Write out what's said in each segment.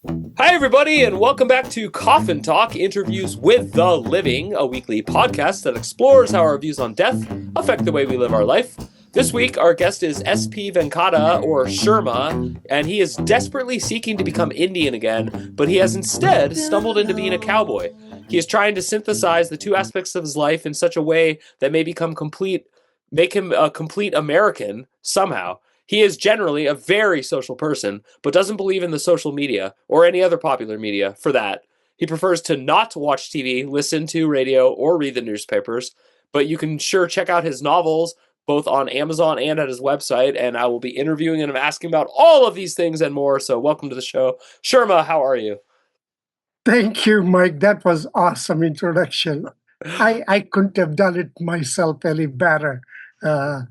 Hi, everybody, and welcome back to Coffin Talk Interviews with the Living, a weekly podcast that explores how our views on death affect the way we live our life. This week, our guest is SP Venkata, or Sherma, and he is desperately seeking to become Indian again, but he has instead stumbled into being a cowboy. He is trying to synthesize the two aspects of his life in such a way that may make him a complete American somehow. He is generally a very social person, but doesn't believe in the social media or any other popular media for that. He prefers to not watch TV, listen to radio, or read the newspapers, but you can sure check out his novels both on Amazon and at his website, and I will be interviewing him and asking about all of these things and more, so welcome to the show. Sherma, how are you? Thank you, Mike. That was awesome introduction. I couldn't have done it myself any better. Uh,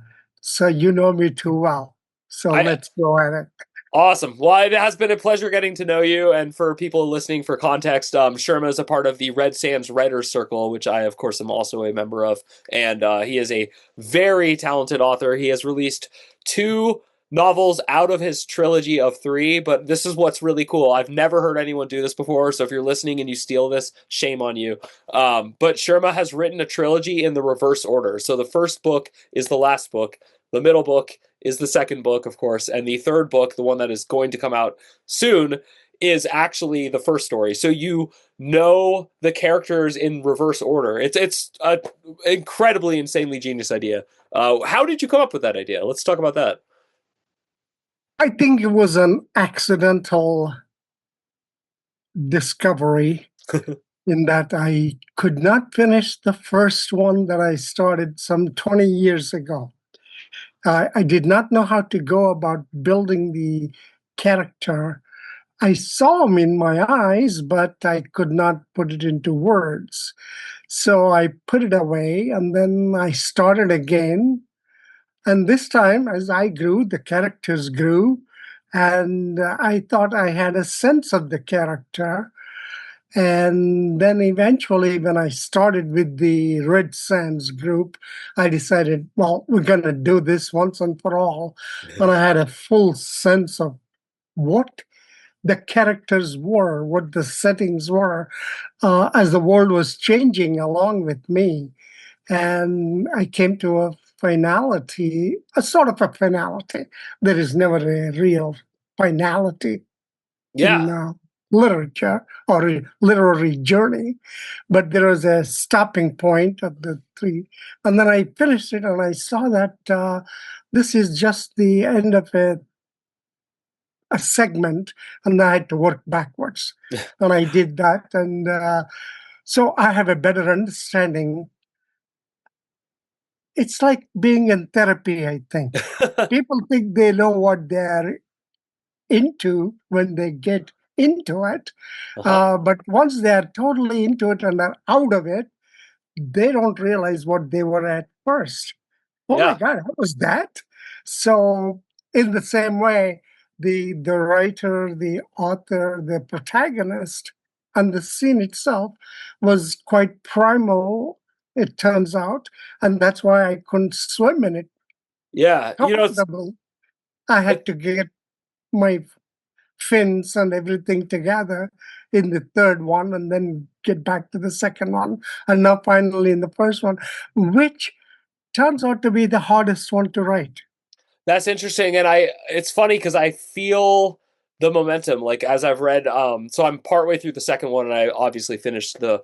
so you know me too well. So I let's go at it. Awesome. Well, it has been a pleasure getting to know you. And for people listening, for context, Sherma is a part of the Red Sands Writers Circle, which I, of course, am also a member of. And he is a very talented author. He has released two novels out of his trilogy of three. But this is what's really cool. I've never heard anyone do this before. So if you're listening and you steal this, shame on you. But Sherma has written a trilogy in the reverse order. So the first book is the last book. The middle book is the second book, of course, and the third book, the one that is going to come out soon, is actually the first story. So you know the characters in reverse order. It's an incredibly, insanely genius idea. How did you come up with that idea? Let's talk about that. I think it was an accidental discovery in that I could not finish the first one that I started some 20 years ago. I did not know how to go about building the character. I saw him in my eyes, but I could not put it into words. So I put it away and then I started again. And this time, as I grew, the characters grew. And I thought I had a sense of the character. And then eventually, when I started with the Red Sands group, I decided, well, we're going to do this once and for all. And I had a full sense of what the characters were, what the settings were, as the world was changing along with me. And I came to a finality, a sort of a finality. There is never a real finality in Yeah. literature or a literary journey, but there was a stopping point of the three. And then I finished it and I saw that this is just the end of a segment, and I had to work backwards. And I did that. And so I have a better understanding. It's like being in therapy, I think. People think they know what they're into when they get into it. Uh-huh. But once they're totally into it and are out of it, they don't realize what they were at first. Oh my Yeah. God, what was that? So, in the same way, the writer, the author, the protagonist, and the scene itself was quite primal, it turns out, and that's why I couldn't swim in it Yeah. comfortably. I It, had to get my fins and everything together in the third one and then get back to the second one, and now finally in the first one, which turns out to be the hardest one to write. That's interesting, and it's funny because I feel the momentum. Like as I've read, so I'm partway through the second one, and I obviously finished the.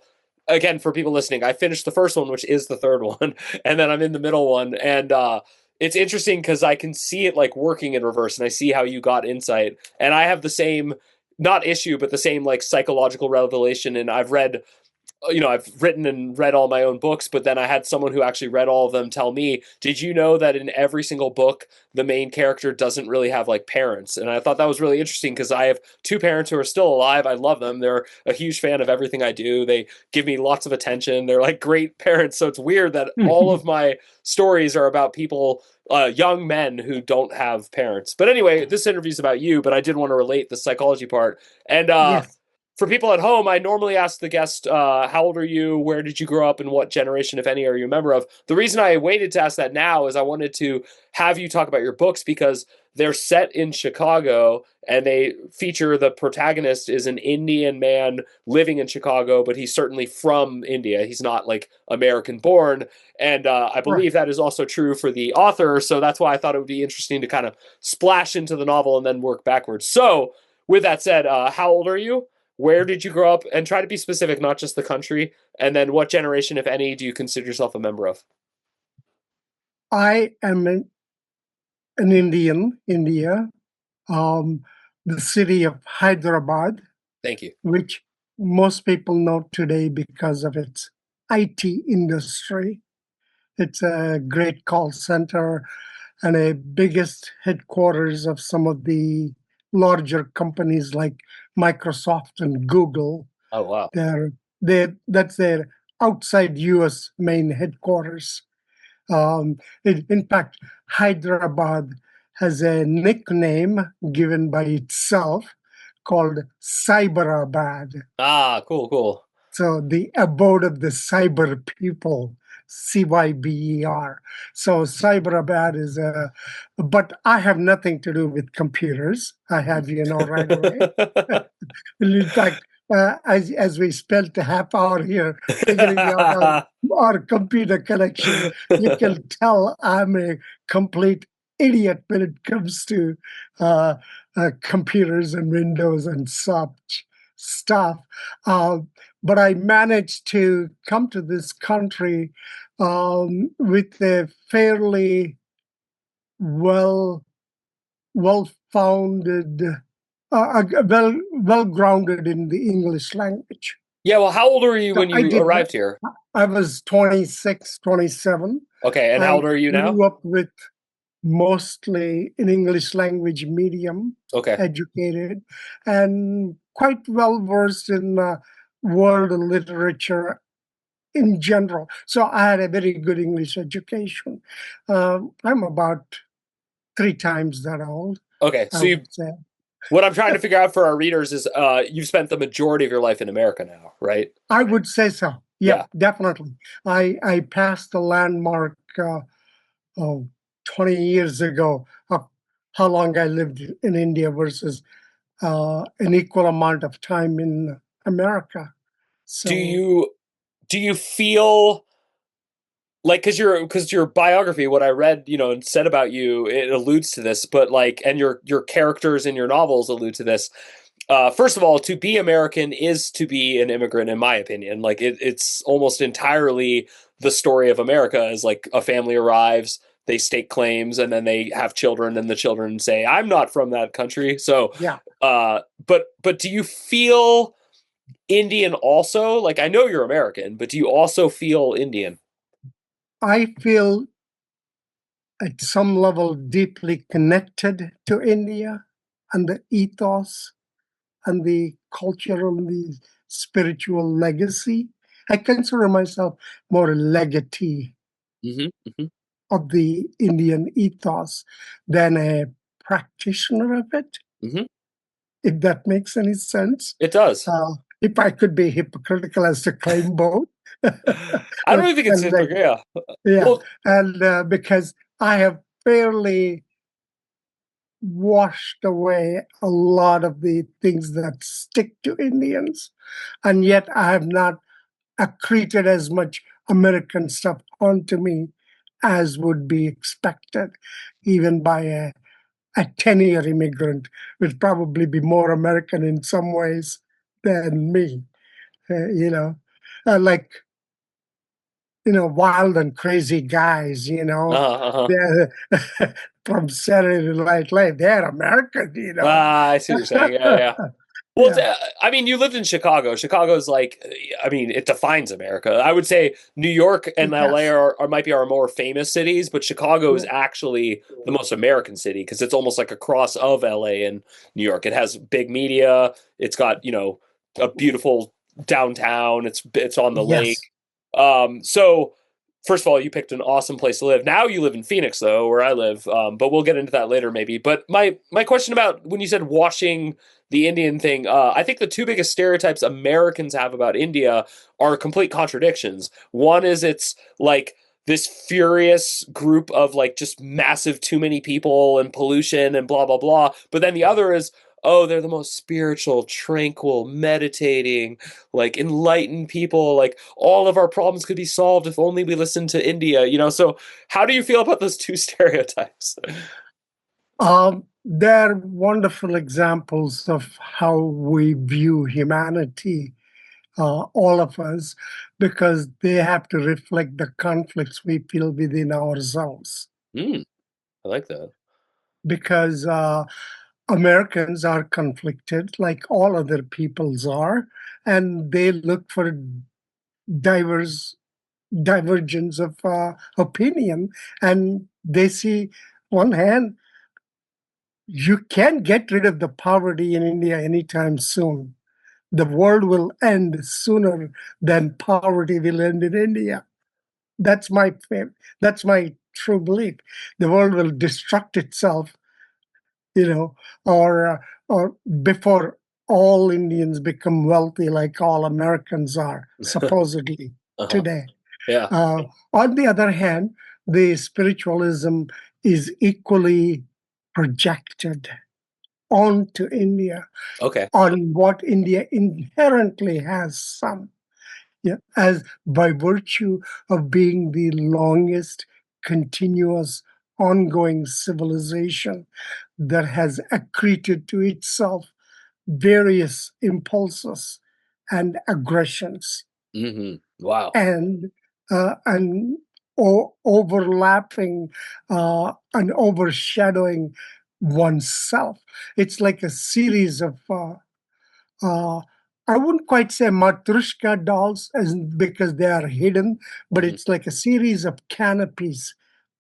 Again, for people listening, I finished the first one, which is the third one, and then I'm in the middle one, and it's interesting because I can see it like working in reverse, and I see how you got insight, and I have the same not issue, but the same like psychological revelation, and I've written and read all my own books, but then I had someone who actually read all of them tell me, did you know that in every single book, the main character doesn't really have like parents? And I thought that was really interesting because I have two parents who are still alive. I love them. They're a huge fan of everything I do. They give me lots of attention. They're like great parents. So it's weird that all of my stories are about people, young men who don't have parents. But anyway, this interview is about you, but I did want to relate the psychology part. And Yes. for people at home, I normally ask the guest, how old are you? Where did you grow up? And what generation, if any, are you a member of? The reason I waited to ask that now is I wanted to have you talk about your books because they're set in Chicago, and they feature the protagonist is an Indian man living in Chicago, but he's certainly from India. He's not like American born. And I Right. believe that is also true for the author. So that's why I thought it would be interesting to kind of splash into the novel and then work backwards. So, with that said, how old are you? Where did you grow up? And try to be specific, not just the country. And then what generation, if any, do you consider yourself a member of? I am an Indian, India, um, the city of Hyderabad, Thank you. which most people know today because of its IT industry. It's a great call center and a biggest headquarters of some of the larger companies like Microsoft and Google. Oh, wow. They're, that's their outside US main headquarters. In fact, Hyderabad has a nickname given by itself called Cyberabad. Ah, cool, cool. So the abode of the cyber people, CYBER. So Cyberabad is a, but I have nothing to do with computers. I have, right away. In fact, as we spent a half hour here figuring out our computer connection, you can tell I'm a complete idiot when it comes to uh, computers and Windows and such stuff. Uh, but I managed to come to this country with a fairly well well-founded, well grounded in the English language. Yeah, well, how old were you So when you arrived here? I was 26, 27. Okay, and how I old are you now? grew up with mostly an English language medium, Okay. educated, and quite well versed in world literature in general. So I had a very good English education. I'm about 3 times that old, Okay, I so you would say. what I'm trying to figure out for our readers is you've spent the majority of your life in America now, right? I would say so. Yep, Yeah. definitely. I passed the landmark oh, 20 years ago of how long I lived in India versus an equal amount of time in America. Do So you do you feel like because your biography, what I read, and said about you, it alludes to this, but like, and your characters in your novels allude to this. First of all, to be American is to be an immigrant, in my opinion. Like it's almost entirely the story of America is like a family arrives, they stake claims, and then they have children, and the children say, "I'm not from that country." So, yeah, but do you feel Indian also? Like I know you're American, but do you also feel Indian? I feel at some level deeply connected to India and the ethos and the cultural and the spiritual legacy. I consider myself more a legatee Mm-hmm. Mm-hmm. of the Indian ethos than a practitioner of it, Mm-hmm. if that makes any sense. It does. If I could be hypocritical as to claim both. I don't even think it's And hypocrite. Yeah. yeah, Well, and because I have fairly washed away a lot of the things that stick to Indians, and yet I have not accreted as much American stuff onto me as would be expected, even by a 10-year immigrant, would probably be more American in some ways than me, like, wild and crazy guys, uh-huh. they're from Saturday Night Live, they're American. Ah, I see what you're saying. Yeah, yeah. Well, Yeah, I mean, you lived in Chicago. Chicago's like, I mean, it defines America. I would say New York and LA yes, are might be our more famous cities, but Chicago is yeah, actually the most American city because it's almost like a cross of LA and New York. It has big media. It's got a beautiful downtown. It's on the yes. lake. So first of all, you picked an awesome place to live. Now you live in Phoenix, though, where I live. But we'll get into that later, maybe. But my question about when you said washing the Indian thing, I think the two biggest stereotypes Americans have about India are complete contradictions. One is it's like this furious group of like just massive too many people and pollution and blah blah blah. But then the other is, oh, they're the most spiritual, tranquil, meditating, like enlightened people. Like all of our problems could be solved if only we listened to India, you know? So how do you feel about those two stereotypes? They're wonderful examples of how we view humanity, all of us, because they have to reflect the conflicts we feel within ourselves. Mm, I like that. Because Americans are conflicted, like all other peoples are, and they look for diverse divergence of opinion, and they see one hand you can't get rid of the poverty in India anytime soon. The world will end sooner than poverty will end in India. That's that's my true belief. The world will destruct itself, you know, or before all Indians become wealthy like all Americans are supposedly Uh-huh. today. Yeah. Uh, on the other hand, the spiritualism is equally projected onto India, Okay. on what India inherently has some. Yeah, as by virtue of being the longest continuous ongoing civilization that has accreted to itself various impulses and aggressions Wow. and overlapping and overshadowing oneself. It's like a series of uh, I wouldn't quite say Matrushka dolls as because they are hidden, but Hmm. it's like a series of canopies,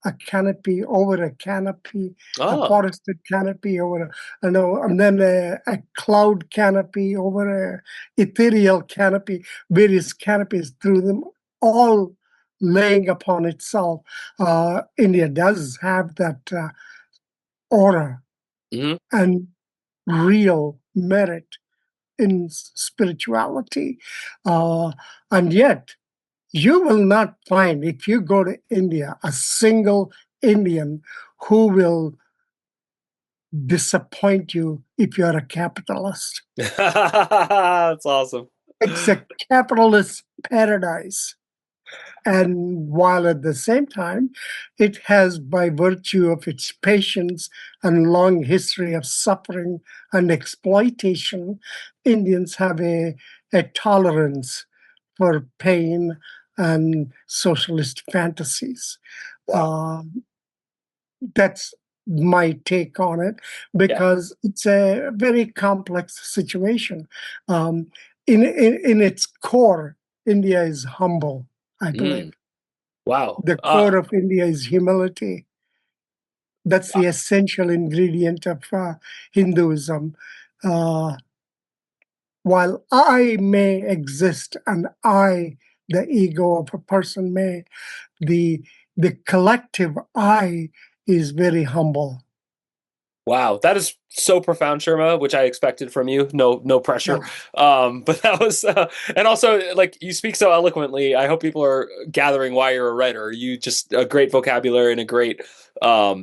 a canopy over a canopy, a Oh. forested canopy over a, and then a cloud canopy over a ethereal canopy, various canopies through them, all laying upon itself. India does have that aura Hmm. and real merit in spirituality. Uh, and yet, you will not find, if you go to India, a single Indian who will disappoint you if you're a capitalist. That's awesome. It's a capitalist paradise. And while at the same time, it has, by virtue of its patience and long history of suffering and exploitation, Indians have a tolerance for pain and socialist fantasies. Wow. Uh, that's my take on it Yeah. because it's a very complex situation. Um, in its core, India is humble, I believe. Mm. Wow. The core of India is humility. That's Wow. the essential ingredient of Hinduism. Uh, while I may exist and the ego of a person may, the the collective I is very humble. Wow, that is so profound, Sherma, which I expected from you. No, no pressure. Yeah, But that was, and also like you speak so eloquently. I hope people are gathering why you're a writer. You just a great vocabulary and a great. I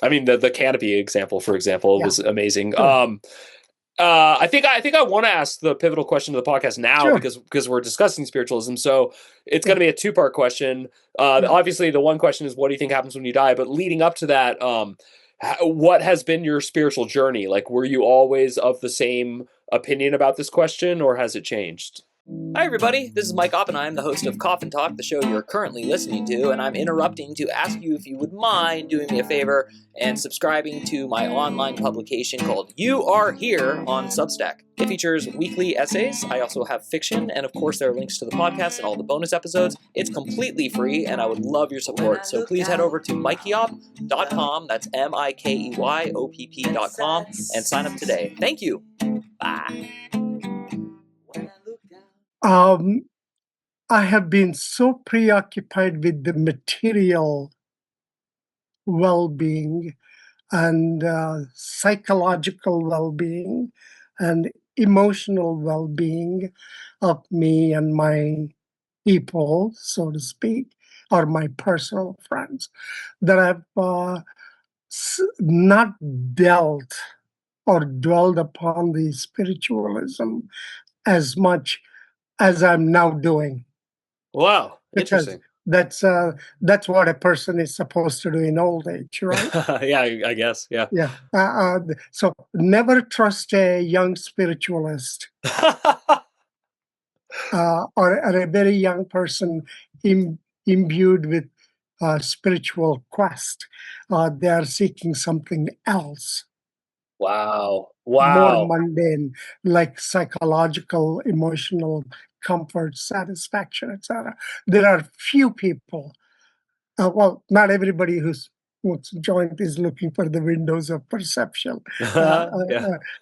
mean, the canopy example, for example, yeah, was amazing. sure, I think I want to ask the pivotal question of the podcast now sure, because we're discussing spiritualism. So it's going yeah, to be a two-part question. yeah. Obviously, the one question is, what do you think happens when you die? But leading up to that, what has been your spiritual journey? Like, were you always of the same opinion about this question, or has it changed? Hi, everybody. This is Mike Oppenheim, the host of Coffin Talk, the show you're currently listening to, and I'm interrupting to ask you if you would mind doing me a favor and subscribing to my online publication called You Are Here on Substack. It features weekly essays. I also have fiction, and of course, there are links to the podcast and all the bonus episodes. It's completely free, and I would love your support. So please head over to mikeyop.com, that's MIKEYOPP.com, and sign up today. Thank you. Bye. Um, I have been so preoccupied with the material well-being and psychological well-being and emotional well-being of me and my people, so to speak, or my personal friends that have not dealt or dwelled upon the spiritualism as much as I'm now doing, Wow, because interesting. that's uh, that's what a person is supposed to do in old age, right? Yeah, I guess. Yeah. Yeah. So never trust a young spiritualist or a very young person Im- imbued with spiritual quest. They are seeking something else, Wow. more Wow. mundane, like psychological, emotional comfort, satisfaction, etc. There are few people. Well, not everybody who's joined is looking for the windows of perception, Yeah.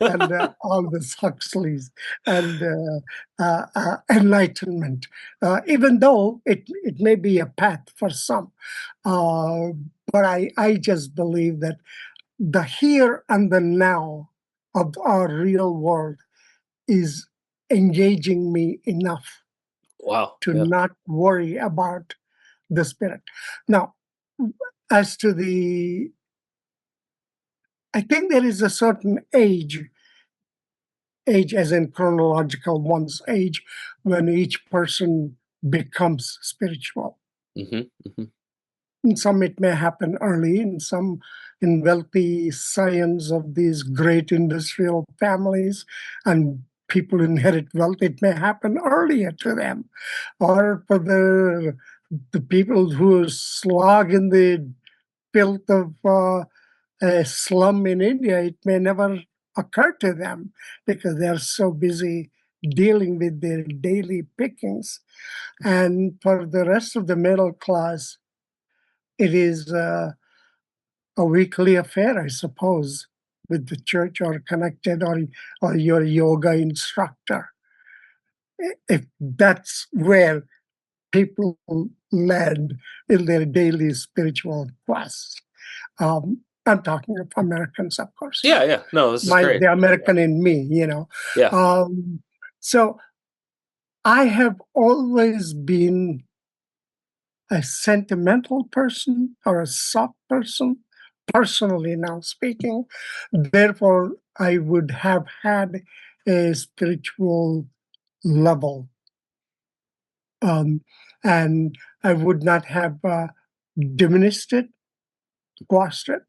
and all this Huxley's and enlightenment. Even though it may be a path for some, uh, but I just believe that the here and the now of our real world is engaging me enough Wow. to Yeah. not worry about the spirit. Now, as to I think there is a certain age as in chronological one's age, when each person becomes spiritual. Hmm. Hmm. In some, it may happen early. In some, in wealthy scions of these great industrial families and people inherit wealth, it may happen earlier to them. Or for the people who slog in the filth of a slum in India, it may never occur to them because they're so busy dealing with their daily pickings. And for the rest of the middle class, it is a weekly affair, I suppose, with the church or connected or your yoga instructor. If that's where people land in their daily spiritual quest. I'm talking of Americans, of course, Yeah. Yeah. No, this is great. the Yeah. American in me, you know. Yeah. So I have always been a sentimental person or a soft person, personally now speaking. Therefore, I would have had a spiritual level, um, and I would not have diminished it, quashed it,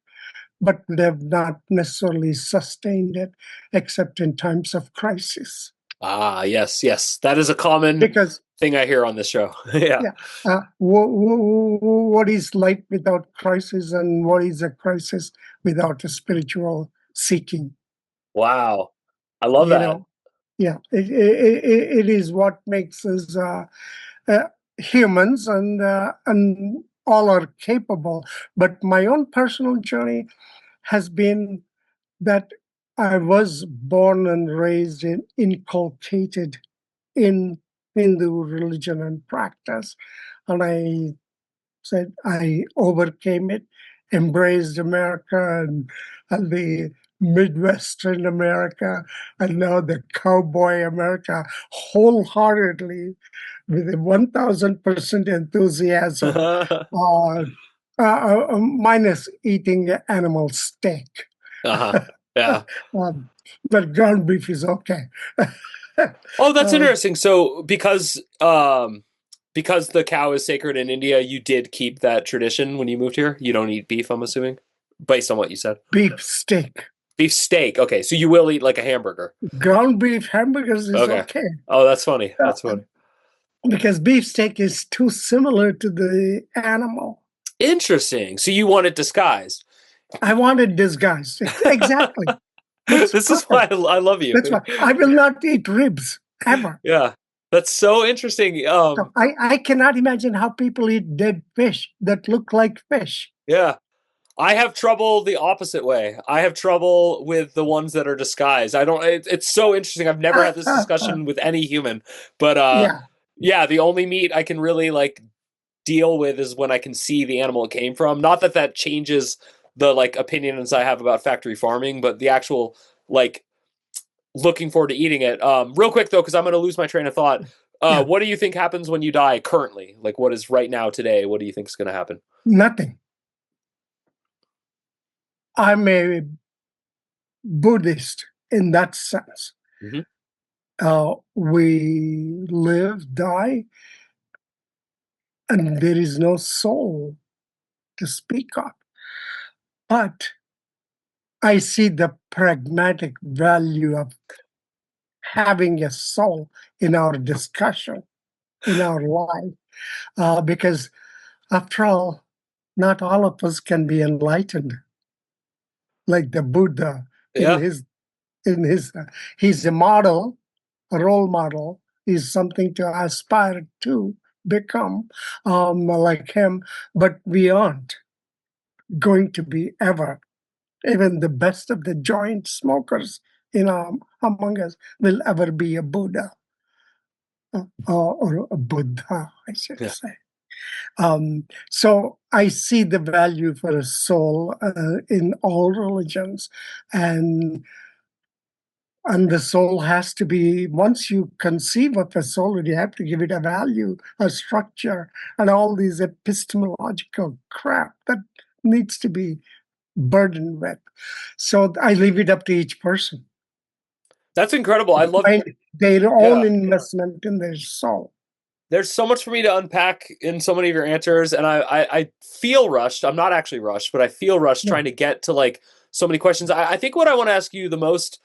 but would have not necessarily sustained it except in times of crisis. Ah, yes, yes. That is a common Because, thing I hear on this show. Yeah. yeah, what is life without crisis, and what is a crisis without a spiritual seeking? Wow. I love You that. know, yeah, it is what makes us uh, humans, and all are capable. But my own personal journey has been that I was born and raised in, inculcated in Hindu religion and practice. And I said I overcame it, embraced America and the Midwestern America, and now the cowboy America wholeheartedly with a 1000% enthusiasm, uh, minus eating animal steak. Uh-huh. Yeah. um, but ground beef is okay. Oh, that's uh, interesting. So because the cow is sacred in India, you did keep that tradition when you moved here? You don't eat beef, I'm assuming, based on what you said. beef steak. Beef steak. Okay, so you will eat like a hamburger. Ground beef hamburgers is Okay. okay. Oh, that's funny. That's Uh, funny. because beefsteak is too similar to the animal. Interesting. So you want it disguised. I wanted disguised. Exactly. It's This is why perfect. I love you. That's why I will not eat ribs ever. Yeah. That's so interesting. So I cannot imagine how people eat dead fish that look like fish. Yeah. I have trouble the opposite way. I have trouble with the ones that are disguised. I don't. It's so interesting. I've never had this discussion with any human, but Yeah. yeah, the only meat I can really like deal with is when I can see the animal it came from. Not that that changes the like opinions I have about factory farming, but the actual like looking forward to eating it. Real quick though, because I'm going to lose my train of thought. Yeah, What do you think happens when you die currently? Like, what is right now today? What do you think is going to happen? nothing. I'm a Buddhist in that sense. Hmm. We live, die, and there is no soul to speak of. But I see the pragmatic value of having a soul in our discussion, in our life, because after all, not all of us can be enlightened like the Buddha in Yeah. his in his. He's a model, a role model. Is something to aspire to become like him, but we aren't going to be ever. Even the best of the joint smokers in among us will ever be a Buddha or a Buddha, I should Yeah. say. So I see the value for a soul in all religions, and and the soul has to be, once you conceive of a soul, you have to give it a value, a structure, and all these epistemological crap that needs to be burdened with. So I leave it up to each person That's incredible. I to love, find their own yeah. investment in their soul. There's so much for me to unpack in so many of your answers, and I feel rushed. I'm not actually rushed, but I feel rushed Yeah. trying to get to like so many questions. I think what I want to ask you the most,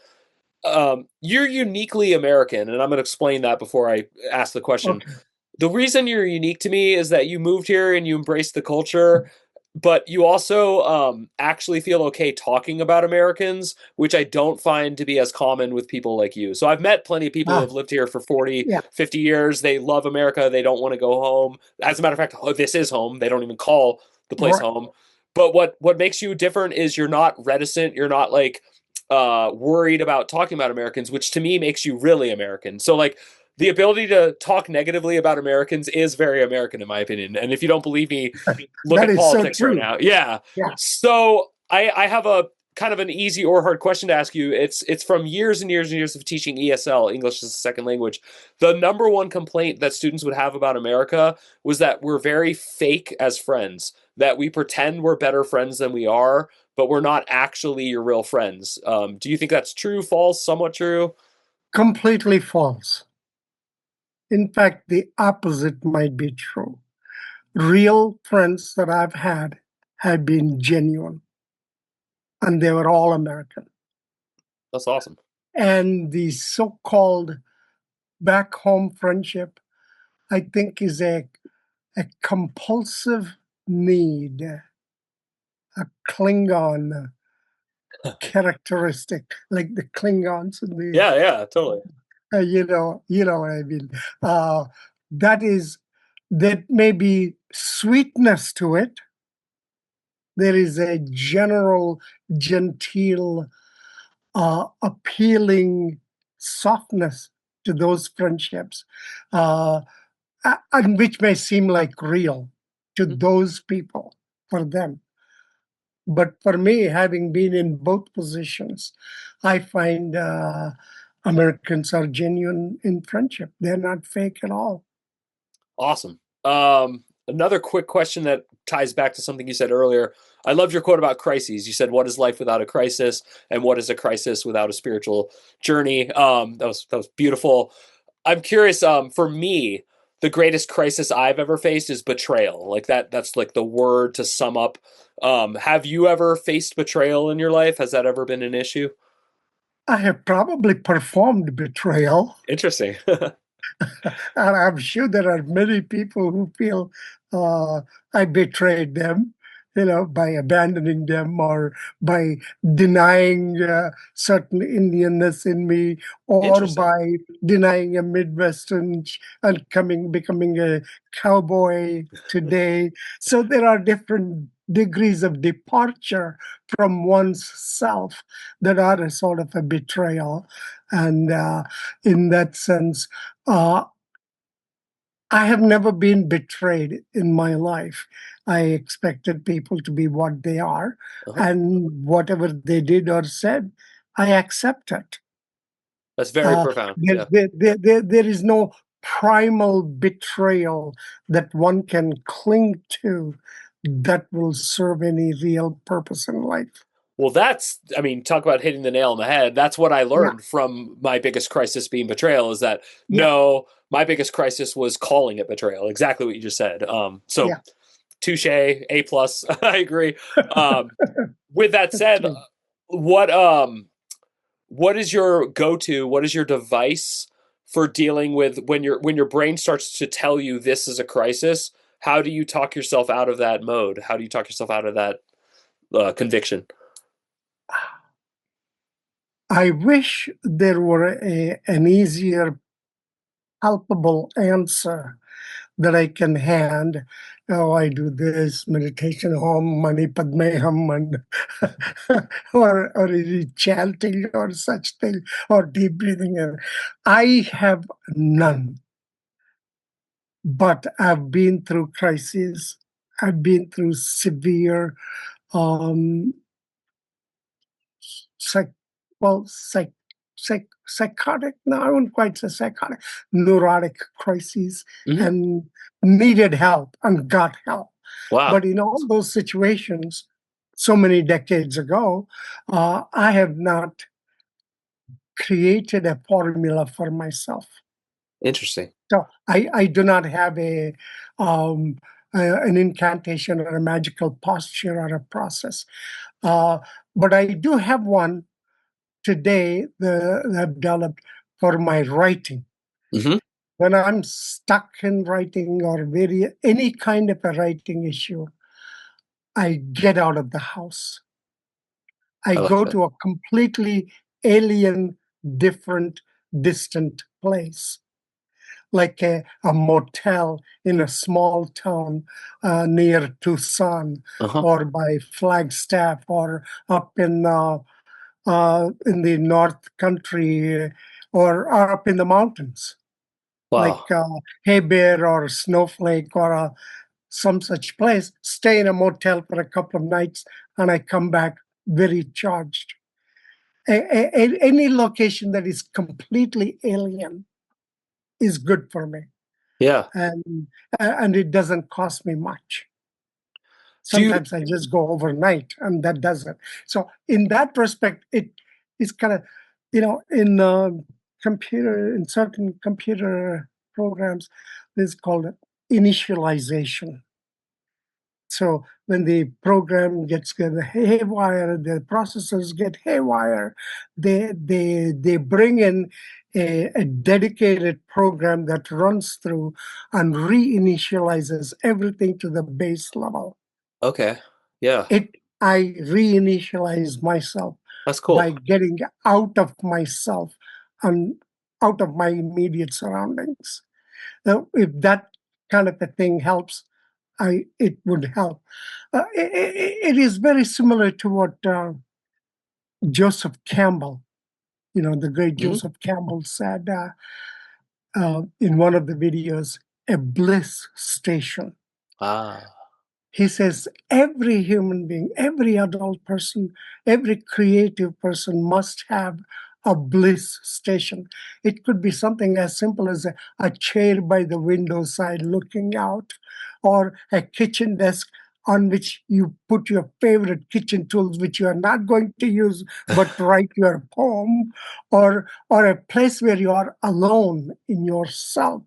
you're uniquely American, and I'm going to explain that before I ask the question. Okay. The reason you're unique to me is that you moved here and you embraced the culture, but you also actually feel okay talking about Americans, which I don't find to be as common with people like you. So I've met plenty of people who Ah, have lived here for 40, yeah. 50 years. They love America. They don't want to go home. As a matter of fact, oh, this is home. They don't even call the place Right. home. But what makes you different is you're not reticent. You're not like worried about talking about Americans, which to me makes you really American. So like the ability to talk negatively about Americans is very American in my opinion. And if you don't believe me, look That at is so politics right true. now. Yeah. Yeah. So I have a kind of an easy or hard question to ask you. It's from years and years and years of teaching ESL, English as a second language. The number one complaint that students would have about America was that we're very fake as friends, that we pretend we're better friends than we are, but we're not actually your real friends. Do you think that's true, false, somewhat true? Completely false. In fact, the opposite might be true. Real friends that I've had have been genuine, and they were all American. That's awesome. And the so called back home friendship, I think, is a compulsive need, a Klingon characteristic, like the Klingons in the, Yeah, yeah, totally. you know what I mean. Uh, that is, that may be sweetness to it. There is a general, genteel, appealing softness to those friendships, uh, and which may seem like real to Mhm. those people for them. But for me, having been in both positions, I find Americans are genuine in friendship. They're not fake at all. Awesome. Another quick question that ties back to something you said earlier. I loved your quote about crises. You said, "What is life without a crisis, and what is a crisis without a spiritual journey?" That was beautiful. I'm curious. For me, the greatest crisis I've ever faced is betrayal. Like that. That's like the word to sum up. Have you ever faced betrayal in your life? Has that ever been an issue? I have probably performed betrayal. Interesting. And I'm sure there are many people who feel uh, I betrayed them, by abandoning them or by denying certain Indianness in me, or Interesting. by denying a Midwestern and becoming a cowboy today. So there are different degrees of departure from one's self that are a sort of a betrayal. And in that sense, uh, I have never been betrayed in my life. I expected people to be what they are, Uh-huh. and whatever they did or said, I accept it. That's very Uh, profound. there, Yeah. there is no primal betrayal that one can cling to that will serve any real purpose in life. Well, I mean, talk about hitting the nail on the head. That's what I Yeah, learned from my biggest crisis being betrayal is that yeah, no, my biggest crisis was calling it betrayal. Exactly what you just said. So yeah. touche, A plus. I agree. Um, with that said, Okay. what what is your go-to? What is your device for dealing with when your brain starts to tell you this is a crisis? How do you talk yourself out of that mode? How do you talk yourself out of that conviction? I wish there were an easier, palpable answer that I can hand. Oh, I do this meditation, Om Mani Padme Hum, and or chanting or such thing, or deep breathing. And I have none, but I've been through crises. I've been through severe um, psych, well, psychotic, no, I wouldn't quite say psychotic, neurotic crises, Hmm. and needed help and got help. Wow. But in all those situations, so many decades ago, I have not created a formula for myself. Interesting. So I do not have um, an incantation or a magical posture or a process. Uh, but I do have one today that I've developed for my writing. Hmm. When I'm stuck in writing or any kind of a writing issue, I get out of the house. I I like go that. to a completely alien, different, distant place, like a motel in a small town near Tucson Uh-huh. or by Flagstaff or up in the North Country or up in the mountains, like Wow. Hay Bear or Snowflake or some such place. Stay in a motel for a couple of nights, and I come back very charged. Any location that is completely alien is good for me, Yeah. and and it doesn't cost me much. Do you Sometimes I just go overnight, and that does it. So in that respect, it is kind of, in in certain computer programs, this is called initialization. So when the program gets haywire, the processors get haywire, they bring in a dedicated program that runs through and reinitializes everything to the base level. okay. Yeah. I reinitialize myself That's cool. by getting out of myself and out of my immediate surroundings. Now, if that kind of a thing helps, it would help. It is very similar to what Joseph Campbell, the great Hmm. Joseph Campbell said in one of the videos, a bliss station. Ah. He says every human being, every adult person, every creative person must have a bliss station. It could be something as simple as a chair by the window side looking out, or a kitchen desk on which you put your favorite kitchen tools, which you are not going to use, but write your poem, or a place where you are alone in yourself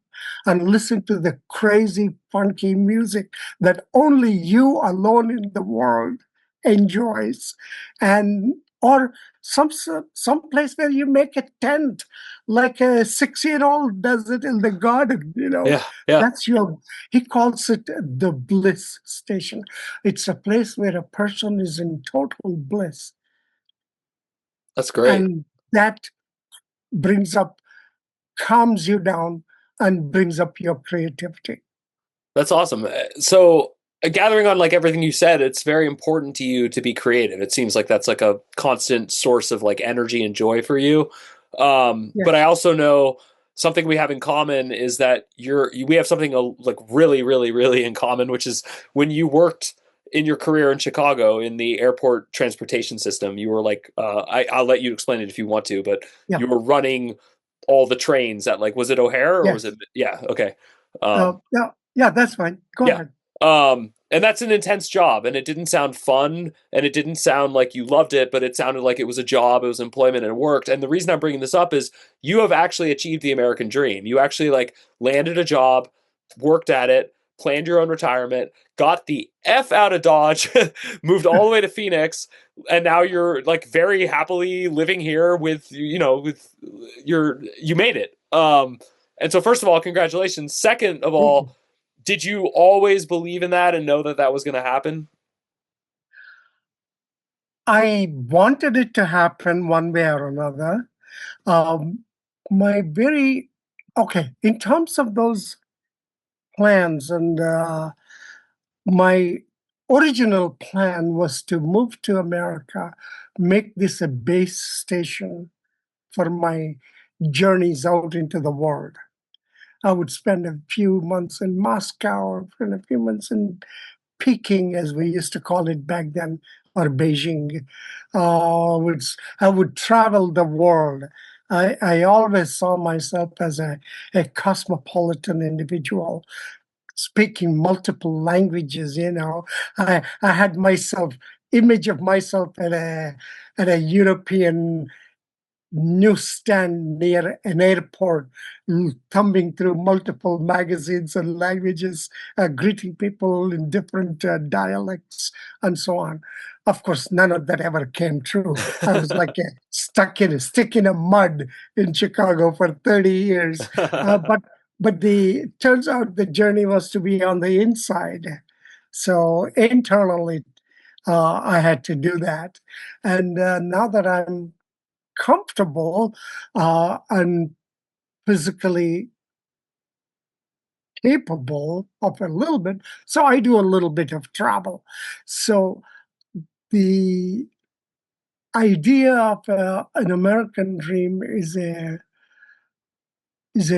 and listen to the crazy, funky music that only you alone in the world enjoys, and or some place where you make a tent like a 6-year-old does it in the garden. Yeah. Yeah. That's your He calls it the bliss station. It's a place where a person is in total bliss, That's great. and that brings up calms you down and brings up your creativity. That's awesome. So, gathering on like everything you said, it's very important to you to be creative. It seems like that's like a constant source of like energy and joy for you. But I Yes. also know something we have in common is that we have something like really, really, really in common, which is when you worked in your career in Chicago in the airport transportation system, you were like, I'll let you explain it if you want to, but Yeah. you were running all the trains at like was it O'Hare or was it Yes. yeah, okay. Um Yeah, yeah, that's fine. Go yeah. ahead. And that's an intense job, and it didn't sound fun, and it didn't sound like you loved it, but it sounded like it was a job, it was employment, and it worked. And the reason I'm bringing this up is you have actually achieved the American dream. You actually like landed a job, worked at it, planned your own retirement, got the F out of Dodge, moved all the way to Phoenix, and now you're like very happily living here with with you made it. And so first of all, congratulations. Second of Thank you. all, did you always believe in that and know that that was going to happen? I wanted it to happen one way or another. Um, my very okay, in terms of those plans, and my original plan was to move to America, make this a base station for my journeys out into the world. I would spend a few months in Moscow and a few months in Peking, as we used to call it back then, or Beijing. I would travel the world. I always saw myself as a cosmopolitan individual, speaking multiple languages. I had myself image of myself at a European newsstand near an airport, thumbing through multiple magazines and languages, greeting people in different dialects and so on. Of course, none of that ever came true. I was like stuck in a stick in a mud in Chicago for 30 years. But the turns out the journey was to be on the inside. So internally, I had to do that. And now that I'm comfortable and physically capable of a little bit. So I do a little bit of travel. So the idea of an American dream is a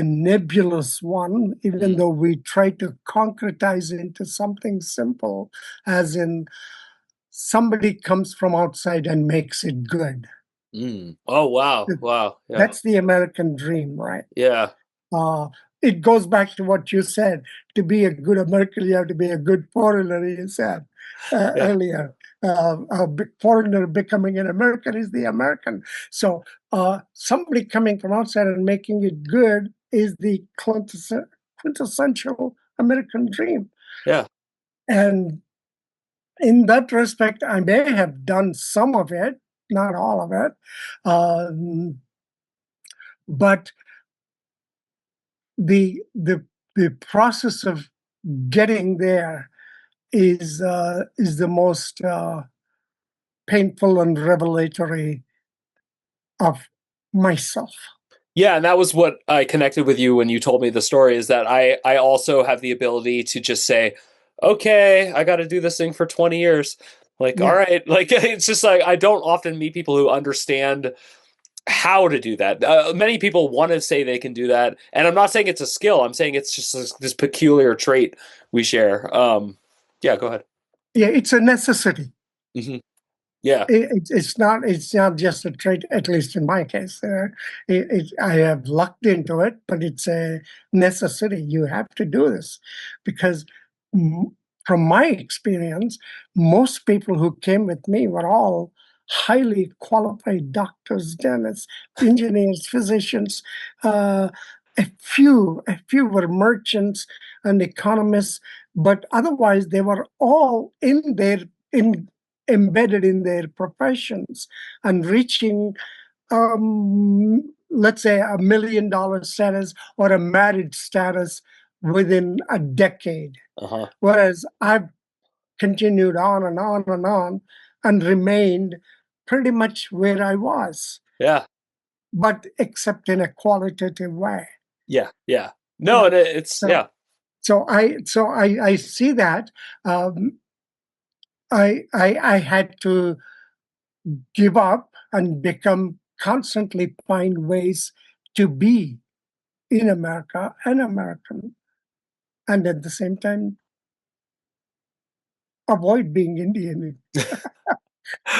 nebulous one, even Mm, though we try to concretize it into something simple, as in somebody comes from outside and makes it good. mm. Oh wow, wow, yeah, That's the American dream, right? yeah, Uh, it goes back to what you said. To be a good American, you have to be a good foreigner, you said yeah, earlier. A foreigner becoming an American is the American. So somebody coming from outside and making it good is the quintessential American dream. yeah, And in that respect, I may have done some of it, not all of it. But the the process of getting there is the most painful and revelatory of myself. yeah. And that was what I connected with you when you told me the story. Is that I also have the ability to just say, okay, I got to do this thing for 20 years. Like, all Yeah, right, like it's just like I don't often meet people who understand how to do that. Many people want to say they can do that, and I'm not saying it's a skill. I'm saying it's just this peculiar trait we share. Yeah, go ahead. yeah, it's a necessity. Hmm. Yeah, It's not just a trait, at least in my case. I have lucked into it, but it's a necessity. You have to do this because, m- from my experience, most people who came with me were all highly qualified doctors, dentists, engineers, physicians. Uh, a few were merchants and economists, but otherwise they were all in embedded in their professions and reaching, let's say, $1 million status or a married status within a decade. uh-huh. Whereas I've continued on and on and on and remained pretty much where I was, Yeah, but except in a qualitative way. yeah, yeah. No, Yeah. and it's So yeah, I see that. Um, I had to give up and become constantly find ways to be in America an American, and at the same time avoid being Indian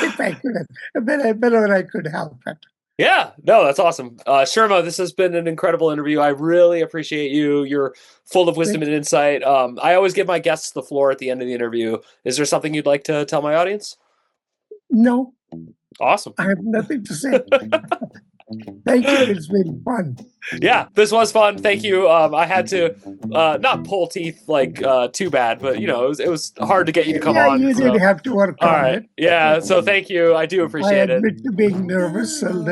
if I could, better I could help it. Yeah, no, that's awesome. Sherma, this has been an incredible interview. I really appreciate you. You're full of wisdom Thank and insight. I always give my guests the floor at the end of the interview. Is there something you'd like to tell my audience? No, Awesome. I have nothing to say. Thank you. It's been fun. Yeah, this was fun. Thank you. I had to not pull teeth like too bad, but it was hard to get you to come Yeah, on. you did So, have to work all on right, it. yeah. So thank you. I do I appreciate it. admit to being nervous and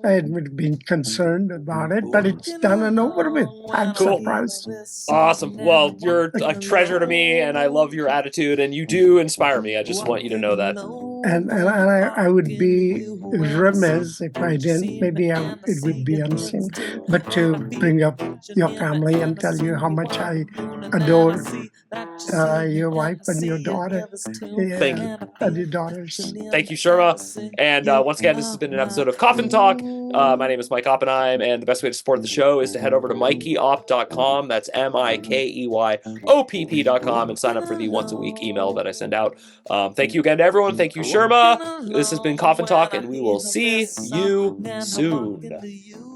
I admit being concerned about it, but it's done and over with. I'm Cool. surprised. Awesome. Well, you're a treasure to me, and I love your attitude, and you do inspire me. I just want you to know that. I would be remiss if I didn't. Maybe it would be unseen, but to bring up your family and tell you how much I adore your wife and your daughter, Thank you. and your daughters. Thank you, Sherma. And once again, this has been an episode of Coffin Talk. My name is Mike Oppenheim, and the best way to support the show is to head over to mikeyop.com. That's MIKEYOPP.com and sign up for the once a week email that I send out. Thank you again to everyone. Thank you, Sherma. This has been Coffin Talk, and we will see you soon.